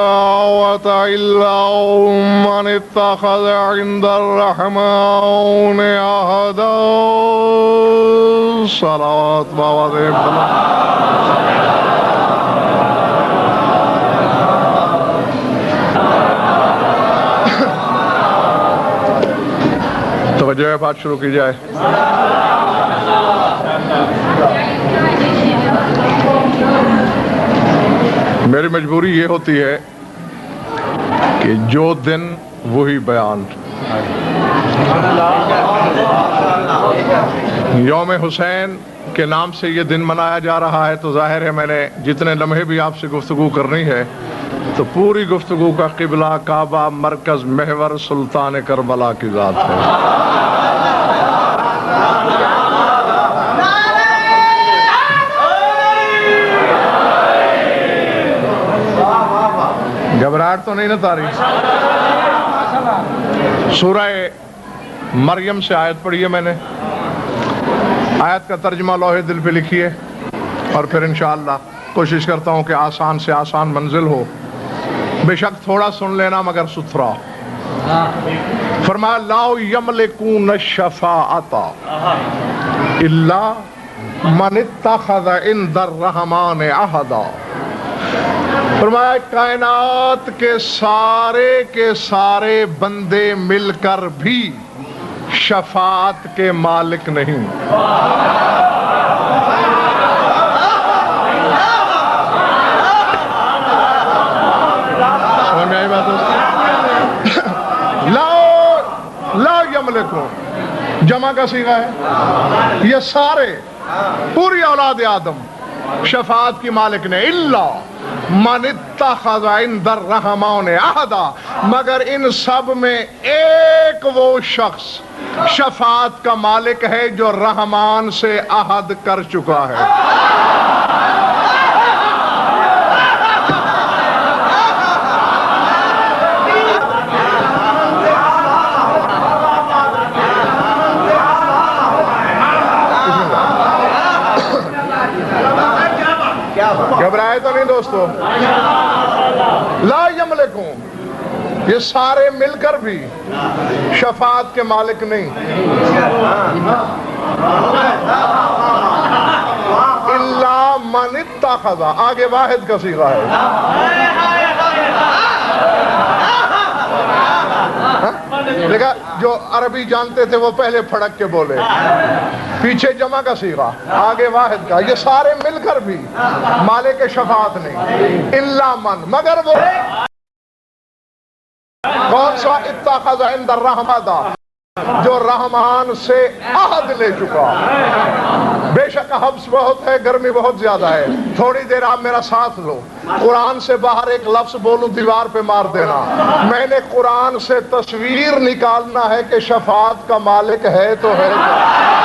إلا من اتخذ عند الرحمن عهدا صلوات بابا توجہ بات شروع کی جائے. میری مجبوری یہ ہوتی ہے کہ جو دن وہی بیان. یوم حسین کے نام سے یہ دن منایا جا رہا ہے تو ظاہر ہے میں نے جتنے لمحے بھی آپ سے گفتگو کرنی ہے تو پوری گفتگو کا قبلہ کعبہ مرکز محور سلطان کربلا کی ذات ہے. گھبراہٹ تو نہیں نہ تاری. سورہ مریم سے آیت پڑھی ہے میں نے. آیت کا ترجمہ لوہے دل پہ لکھیے اور پھر انشاءاللہ کوشش کرتا ہوں کہ آسان سے آسان منزل ہو. بے شک تھوڑا سن لینا مگر ستھرا. فرمایا لا یملکون الشفاعۃ الا من اتخذ عند الرحمن عہدا. فرمایا کائنات کے سارے بندے مل کر بھی شفاعت کے مالک نہیں. سمجھ میں آئی بات؟ لا یملکون جمع کا صیغہ ہے. یہ سارے پوری اولاد آدم شفاعت کی مالک نے. الا من اتخذ عند الرحمن عہدا، مگر ان سب میں ایک وہ شخص شفاعت کا مالک ہے جو رحمان سے عہد کر چکا ہے. گھبرائے تو نہیں دوستو؟ لا یملکون، یہ سارے مل کر بھی شفاعت کے مالک نہیں. الا من اتخذ، آگے واحد کا صیغہ ہے. دیکھا جو عربی جانتے تھے وہ پہلے پھڑک کے بولے. پیچھے جمع کا صیغہ آگے واحد کا. یہ سارے مل کر بھی مالک شفاعت نہیں. الا من، مگر وہ کون سا؟ اتخذ عند الرحمن، جو رحمان سے عہد لے چکا. بے شک حبس بہت ہے، گرمی بہت زیادہ ہے. تھوڑی دیر آپ میرا ساتھ لو. قرآن سے باہر ایک لفظ بولوں دیوار پہ مار دینا. میں نے قرآن سے تصویر نکالنا ہے کہ شفاعت کا مالک ہے تو ہے کیا.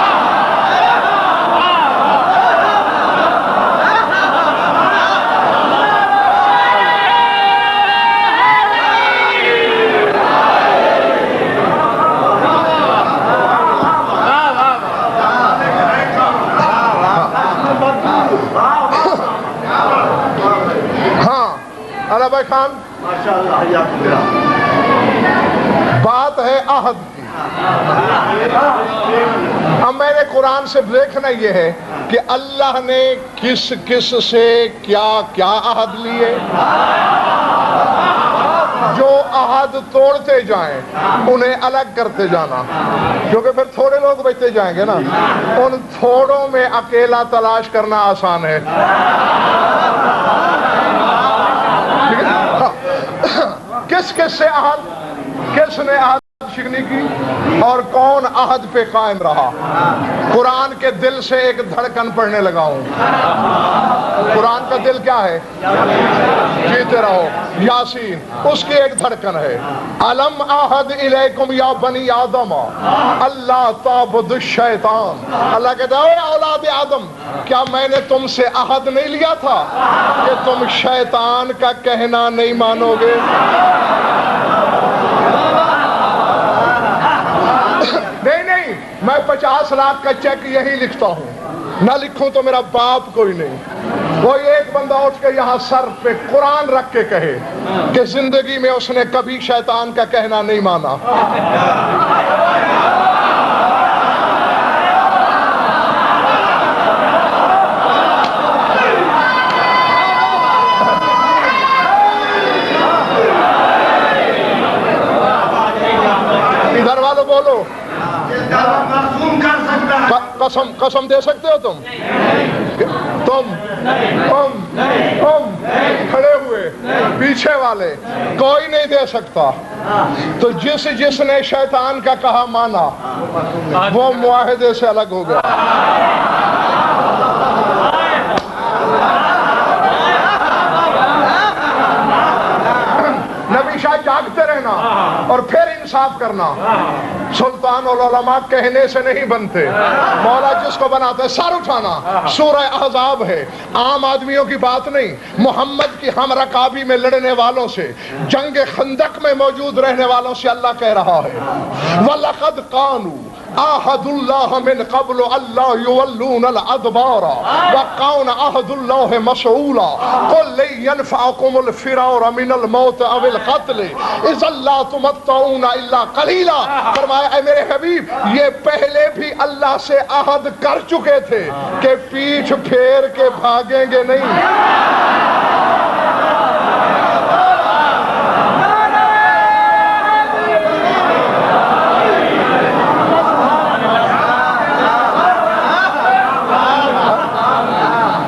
بھائی خان بات ہے عہد کی. اب میں نے قرآن سے دیکھنا یہ ہے کہ اللہ نے کس کس سے کیا کیا عہد لیے. جو عہد توڑتے جائیں انہیں الگ کرتے جانا، کیونکہ پھر تھوڑے لوگ بچتے جائیں گے نا. ان تھوڑوں میں اکیلا تلاش کرنا آسان ہے. کس کس سے عہد، کس نے عہد شکنی کی اور کون عہد پہ قائم رہا. قرآن کے دل سے ایک دھڑکن پڑھنے لگا ہوں. قرآن کا دل کیا ہے؟ جیتے رہو. یاسین اس کی ایک دھڑکن ہے. الم اعہد الیکم یا بنی آدم اللہ تعبدوا الشیطان. اللہ کہتا ہے اے اولاد آدم، کیا میں نے تم سے عہد نہیں لیا تھا کہ تم شیطان کا کہنا نہیں مانو گے؟ نہیں، میں 50 لاکھ کا چیک یہی لکھتا ہوں. نہ لکھوں تو میرا باپ کوئی نہیں. کوئی ایک بندہ اٹھ کے یہاں سر پہ قرآن رکھ کے کہے کہ زندگی میں اس نے کبھی شیطان کا کہنا نہیں مانا. ادھر والوں بولو, قسم دے سکتے ہو تم کھڑے ہوئے پیچھے والے کوئی نہیں دے سکتا. تو جس نے شیطان کا کہا مانا وہ معاہدے سے الگ ہو گیا. نبی شاہ جاگتے رہنا اور پھر انصاف کرنا. سلطان العلماء کہنے سے نہیں بنتے, مولا جس کو بناتے ہے سر اٹھانا. سورہ احزاب ہے, عام آدمیوں کی بات نہیں, محمد کی ہم رکابی میں لڑنے والوں سے, جنگ خندق میں موجود رہنے والوں سے اللہ کہہ رہا ہے وَلَقَدْ قَانُوا عَهْدُ اللَّهِ مِنْ قَبْلُ أَلَّا يُوَلُّونَ الْأَدْبَارَ وَكَانَ عَهْدُ اللَّهِ مَسْئُولًا قُلْ لَن يَنفَعَكُمُ الْفِرَارُ مِنَ الْمَوْتِ أَوِ الْقَتْلِ إِذًا لَّا تُمَتَّعُونَ إِلَّا قَلِيلًا. فرمایا اے میرے حبیب, یہ پہلے بھی اللہ سے عہد کر چکے تھے کہ پیٹھ پھیر کے بھاگیں گے نہیں.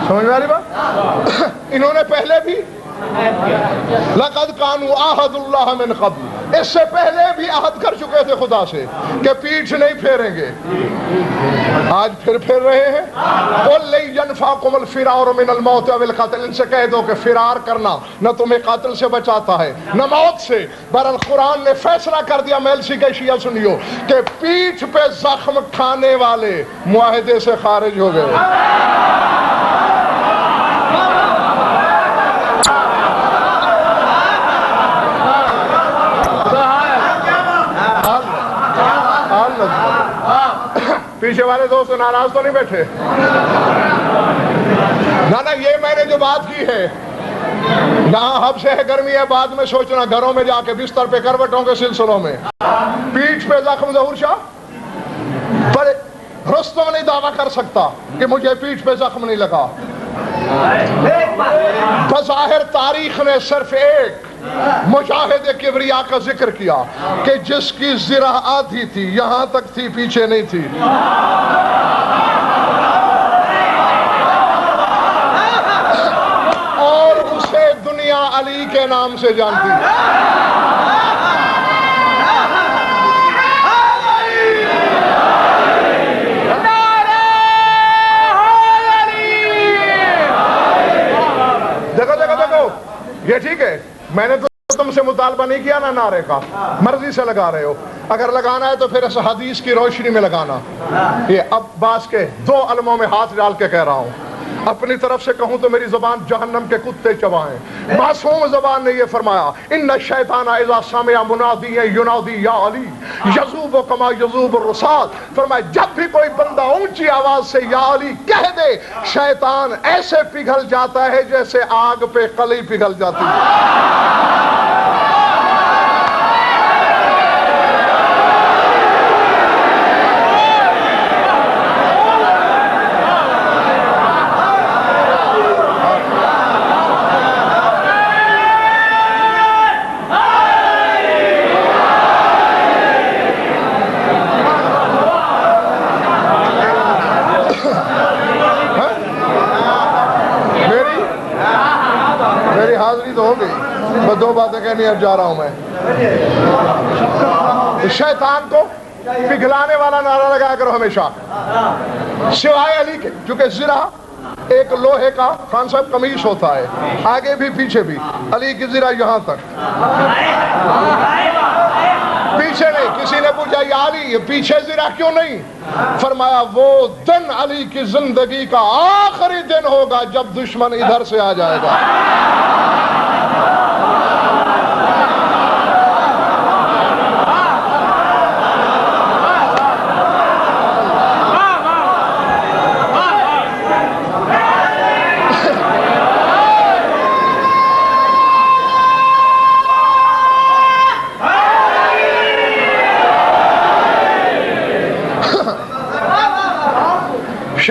سمجھ میں آ رہی بات؟ انہوں نے پہلے بھی لَقَدْ قَانُوا عَهْدُ اللَّهِ مِنْ قَبْلُ, اس سے پہلے بھی عہد کر چکے تھے خدا سے کہ پیٹھ نہیں پھیریں گے. آج پھر رہے ہیں. قُلْ لَن يَنفَعَكُمُ الْفِرَارُ مِنَ الْمَوْتِ أَوِ الْقَتْلِ, ان سے کہہ دو کہ فرار کرنا نہ تمہیں قاتل سے بچاتا ہے نہ موت سے. بہرحال قرآن نے فیصلہ کر دیا, میلسی کے شیعہ سنیو, کہ پیٹھ پہ زخم کھانے والے معاہدے سے خارج ہو گئے. پیچھے والے دوست ناراض تو نہیں بیٹھے؟ نہ یہ میں نے جو بات کی ہے یہاں حب سے ہے, گرمی ہے, بعد میں سوچنا گھروں میں جا کے بستر پہ کروٹوں کے سلسلوں میں. پیٹھ پہ زخم ظہور شاہ پر رستم نہیں دعویٰ کر سکتا کہ مجھے پیٹھ پہ زخم نہیں لگا. بظاہر تاریخ نے صرف ایک مجاہد کبریا کا ذکر کیا کہ جس کی زرہ آدھی تھی, یہاں تک تھی, پیچھے نہیں تھی. اور اسے دنیا علی کے نام سے جانتی. دیکھو یہ ٹھیک ہے, میں نے تو تم سے مطالبہ نہیں کیا نا نعرے کا, مرضی سے لگا رہے ہو. اگر لگانا ہے تو پھر اس حدیث کی روشنی میں لگانا. یہ عباس کے 2 علموں میں ہاتھ ڈال کے کہہ رہا ہوں, اپنی طرف سے کہوں تو میری زبان جہنم کے کتے چبائیں. معصوم زبان نے یہ فرمایا ان الشیطان اذا سمع منادیا ینادی یا علی یذوب کما یذوب الرصاد. فرمایا جب بھی کوئی بندہ اونچی آواز سے یا علی کہہ دے, شیطان ایسے پگھل جاتا ہے جیسے آگ پہ قلی پگھل جاتی ہے. میں 2 باتیں کہنی اب جا رہا ہوں میں. شیطان کو پگھلانے والا نعرہ لگایا کرو ہمیشہ, سوائے علی کے, چونکہ زرہ ایک لوہے کا خان صاحب قمیص ہوتا ہے, آگے بھی پیچھے بھی. علی کی زرہ یہاں تک, پیچھے نہیں. کسی نے پوچھا یا علی یہ پیچھے زرہ کیوں نہیں؟ فرمایا وہ دن علی کی زندگی کا آخری دن ہوگا جب دشمن ادھر سے آ جائے گا.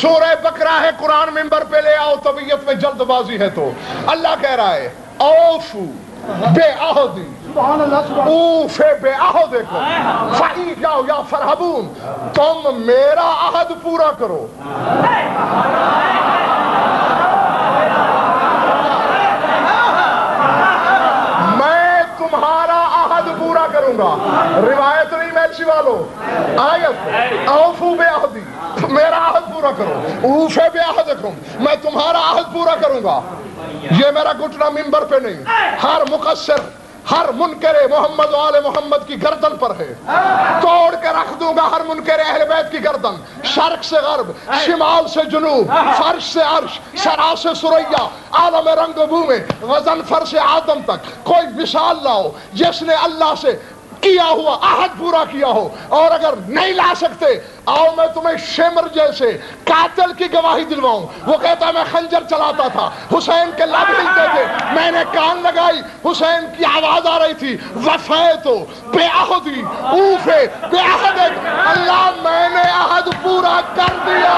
سورہ بقرہ ہے, قرآن ممبر پہ لے آؤ, طبیعت میں جلد بازی ہے تو اللہ کہہ رہا ہے اوفو بے عہدی اوفے بے عہدکم فإیایا یا فرحبون, تم میرا عہد پورا کرو. تمہارا عہد پورا کروں گا. روایت نہیں میلسی والو, آیت اوفو بے عہدی, میرا عہد پورا کرو. اوفے بے عہدکم, میں تمہارا عہد پورا کروں گا. یہ میرا گھٹنا ممبر پہ نہیں, ہر مقصر ہر منکر محمد و آل محمد کی گردن پر ہے. توڑ کے رکھ دوں گا ہر منکر اہل بیت کی گردن, شرق سے غرب, شمال سے جنوب, فرش سے عرش, سرا سے سریا, عالم رنگ و بو میں غضنفر سے آدم تک. کوئی مثال لاؤ جس نے اللہ سے کیا ہوا عہد پورا کیا ہو, اور اگر نہیں لا سکتے آؤ میں تمہیں شمر جیسے قاتل کی گواہی دلواؤں. وہ کہتا ہے میں خنجر چلاتا تھا, حسین کے لب ہلتے تھے, میں نے کان لگائی, حسین کی آواز آ رہی تھی وفیتو بے عہدی اوفے بے عہدک, اللہ میں نے عہد پورا کر دیا.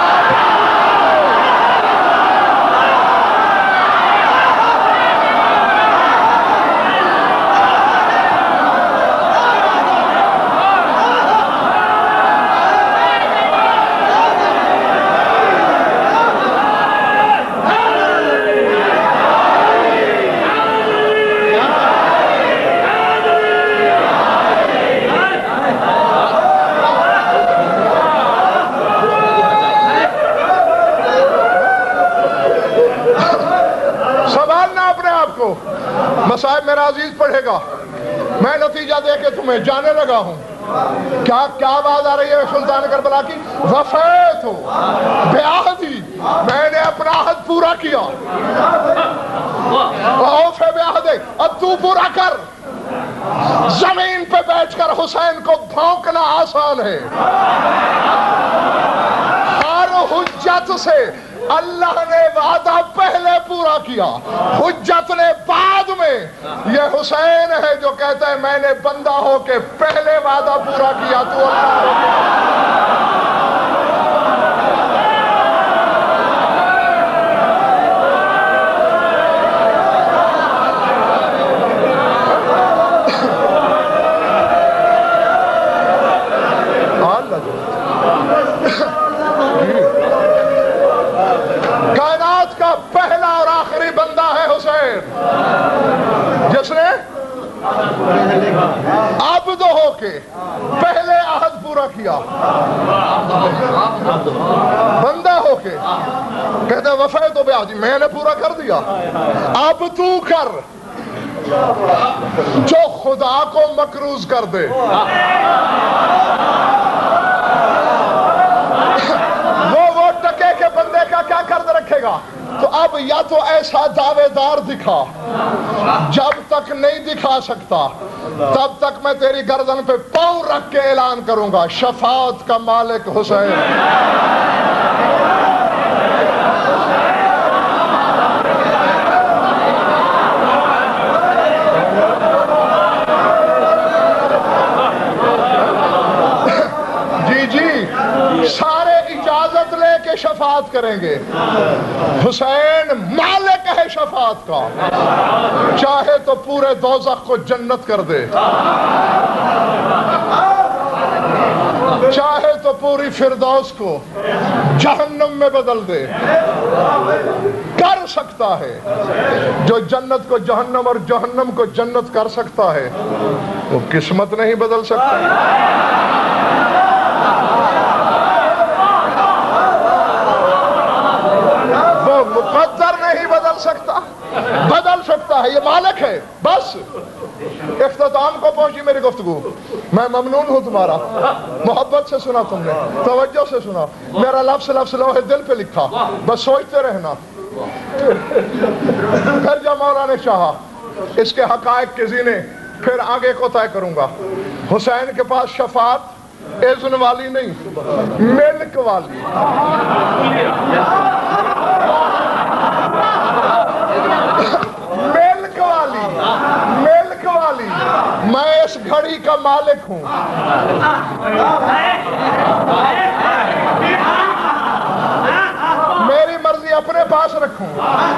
صاحب میرا عزیز پڑھے گا, میں نتیجہ دے کے تمہیں جانے لگا ہوں. کیا آواز آ رہی ہے سلطان کربلا کی؟ وفیت ہو بے عہدی, میں نے اپنا عہد پورا کیا. اوفے بے عہدے, اب تو پورا کر. زمین پہ بیٹھ کر حسین کو بھونکنا آسان ہے. ہر حجت سے اللہ نے وعدہ پہلے پورا کیا, حجت نے بعد میں. یہ حسین ہے جو کہتا ہے میں نے بندہ ہو کے پہلے وعدہ پورا کیا, تو اللہ ہو پہلا اور آخری بندہ ہے حسین, جس نے عبد ہو کے پہلے عہد پورا کیا. بندہ ہو کے کہتے ہیں وفیت و بیعہدی, میں نے پورا کر دیا. اب تو کر جو خدا کو مکروز کر دے. وہ ٹکے کے بندے کا کیا قرض رکھے گا؟ تو اب یا تو ایسا دعوے دار دکھا, جب تک نہیں دکھا سکتا تب تک میں تیری گردن پہ پاؤں رکھ کے اعلان کروں گا شفاعت کا مالک حسین. جی سارے اجازت لے کے شفاعت کریں گے. حسین مالک ہے شفاعت کا, چاہے تو پورے دوزخ کو جنت کر دے, چاہے تو پوری فردوس کو جہنم میں بدل دے. کر سکتا ہے. جو جنت کو جہنم اور جہنم کو جنت کر سکتا ہے وہ قسمت نہیں بدل سکتا. مقدر نہیں بدل سکتا, بدل سکتا ہے, یہ مالک ہے. بس اختتام کو پہنچی میری گفتگو. میں ممنون ہوں تمہارا, محبت سے سنا تم نے, توجہ سے سنا. میرا لفظ لوح دل پہ لکھا, بس سوچتے رہنا. پھر جب مولا نے چاہا اس کے حقائق کے زینے پھر آگے کو طے کروں گا. حسین کے پاس شفاعت اذن والی نہیں, ملک والی. ملک والی, ملک والی. میں اس گھڑی کا مالک ہوں. اپنے پاس رکھوں؟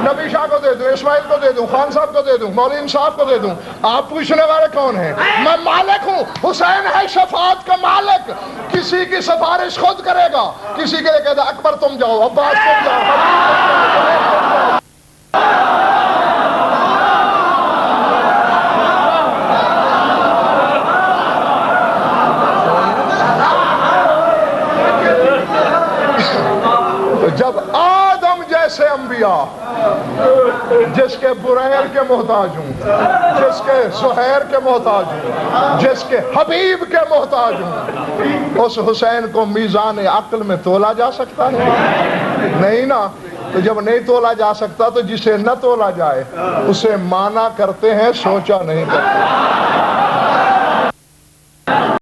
نبی شاہ کو دے دوں، اسماعیل کو دے دوں، خان صاحب کو دے دوں، مولوی صاحب کو دے دوں؟ آپ پوچھنے والے کون ہیں؟ میں مالک ہوں، حسین ہے شفاعت کا مالک۔ کسی کی سفارش خود کرے گا، کسی کے لیے کہتا اکبر تم جاؤ، عباس تم جاؤ۔ جب آدم جیسے انبیاء، جس کے بریر کے محتاج ہوں، جس کے زہیر کے محتاج ہوں، جس کے حبیب کے محتاج ہوں، اس حسین کو میزان عقل میں تولا جا سکتا ہے؟ نہیں نا۔ تو جب نہیں تولا جا سکتا تو جسے نہ تولا جائے اسے مانا کرتے ہیں، سوچا نہیں کرتے۔